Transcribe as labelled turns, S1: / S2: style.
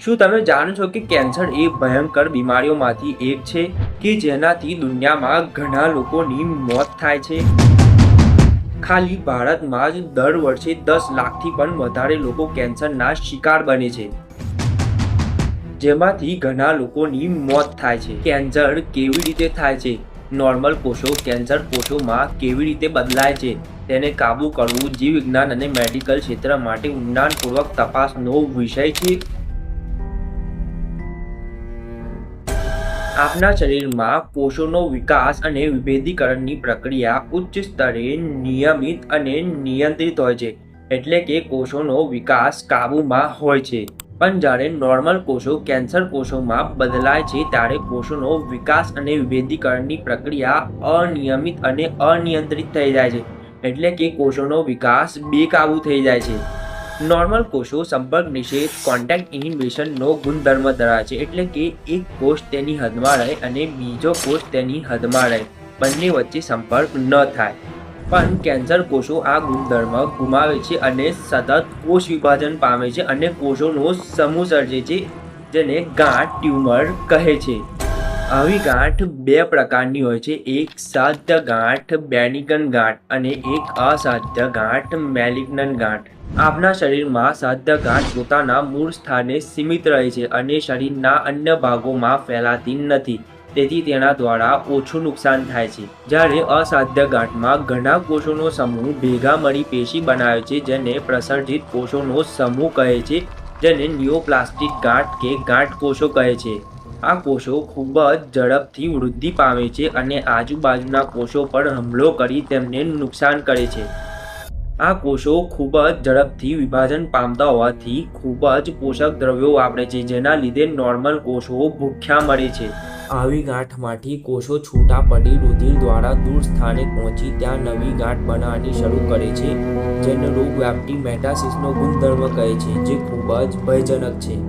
S1: શું તમે જાણો છો કે કેન્સર એ ભયંકર બીમારીઓમાંથી એક છે કે જેનાથી દુનિયામાં ઘણા લોકોની મોત થાય છે? ખાલી ભારતમાં જ દર વર્ષે 10 લાખથી પણ વધારે લોકો કેન્સરના શિકાર બને છે, જેમાંથી ઘણા લોકોની મોત થાય છે. કેન્સર કેવી રીતે થાય છે? નોર્મલ કોષો કેન્સર કોષોમાં કેવી રીતે બદલાય છે તેને કાબૂ કરવું જીવ વિજ્ઞાન અને મેડિકલ ક્ષેત્ર માટે ઊંડાણપૂર્વક તપાસનો વિષય છે. આપણા શરીરમાં કોષોનો વિકાસ અને વિભેદીકરણની પ્રક્રિયા ઉચ્ચ સ્તરે નિયમિત અને નિયંત્રિત હોય છે, એટલે કે કોષોનો વિકાસ કાબૂમાં હોય છે. પણ જ્યારે નોર્મલ કોષો કેન્સર કોષોમાં બદલાય છે ત્યારે કોષોનો વિકાસ અને વિભેદીકરણની પ્રક્રિયા અનિયમિત અને અનિયંત્રિત થઈ જાય છે, એટલે કે કોષોનો વિકાસ બેકાબૂ થઈ જાય છે. નોર્મલ કોષો સંપર્ક નિષેધ કોન્ટેક્ટ ઇન્હિબિશનનો ગુણધર્મ ધરાવે છે, એટલે કે એક કોષ તેની હદમાં રહે અને બીજો કોષ તેની હદમાં રહે, બંને વચ્ચે સંપર્ક ન થાય. પણ કેન્સર કોષો આ ગુણધર્મ ગુમાવે છે અને સતત કોષ વિભાજન પામે છે અને કોષોનો સમૂહ સર્જે છે, જેને ગાંઠ ટ્યુમર કહે છે. આવી ગાંઠ બે પ્રકારની હોય છે, એક સાધ્ય ગાંઠ બેનિગન ગાંઠ અને એક અસાધ્ય ગાંઠ મેલિગ્નન્ટ ગાંઠ. આપણા શરીરમાં સાધ્ય ગાંઠ પોતાના મૂળ સ્થાને સીમિત રહે છે અને શરીરના અન્ય ભાગોમાં ફેલાતી નથી, તેથી તેના દ્વારા ઓછું નુકસાન થાય છે. જ્યારે અસાધ્ય ગાંઠમાં ઘણા કોષોનો સમૂહ ભેગા મળી પેશી બનાવે છે, જેને પ્રસર્જિત કોષોનો સમૂહ કહે છે, જેને નિયોપ્લાસ્ટિક ગાંઠ કે ગાંઠ કોષો કહે છે. આ કોષો ખૂબ જ ઝડપથી વૃદ્ધિ પામે છે અને આજુબાજુના કોષો પર હુમલો કરી તેમને નુકસાન કરે છે. આ કોષો ખૂબ જ ઝડપથી વિભાજન પામતા હોવાથી ખૂબ જ પોષક દ્રવ્યો વાપરે છે, જેના લીધે નોર્મલ કોષો ભૂખ્યા મરે છે. આવી ગાંઠમાંથી કોષો છૂટા પડી રુધિર દ્વારા દૂર સ્થાને પહોંચી ત્યાં નવી ગાંઠ બનાવવાની શરૂ કરે છે, જેને રોગવ્યાપી મેટાસિસનો ગુણધર્મ કહે છે, જે ખૂબ જ ભયજનક છે.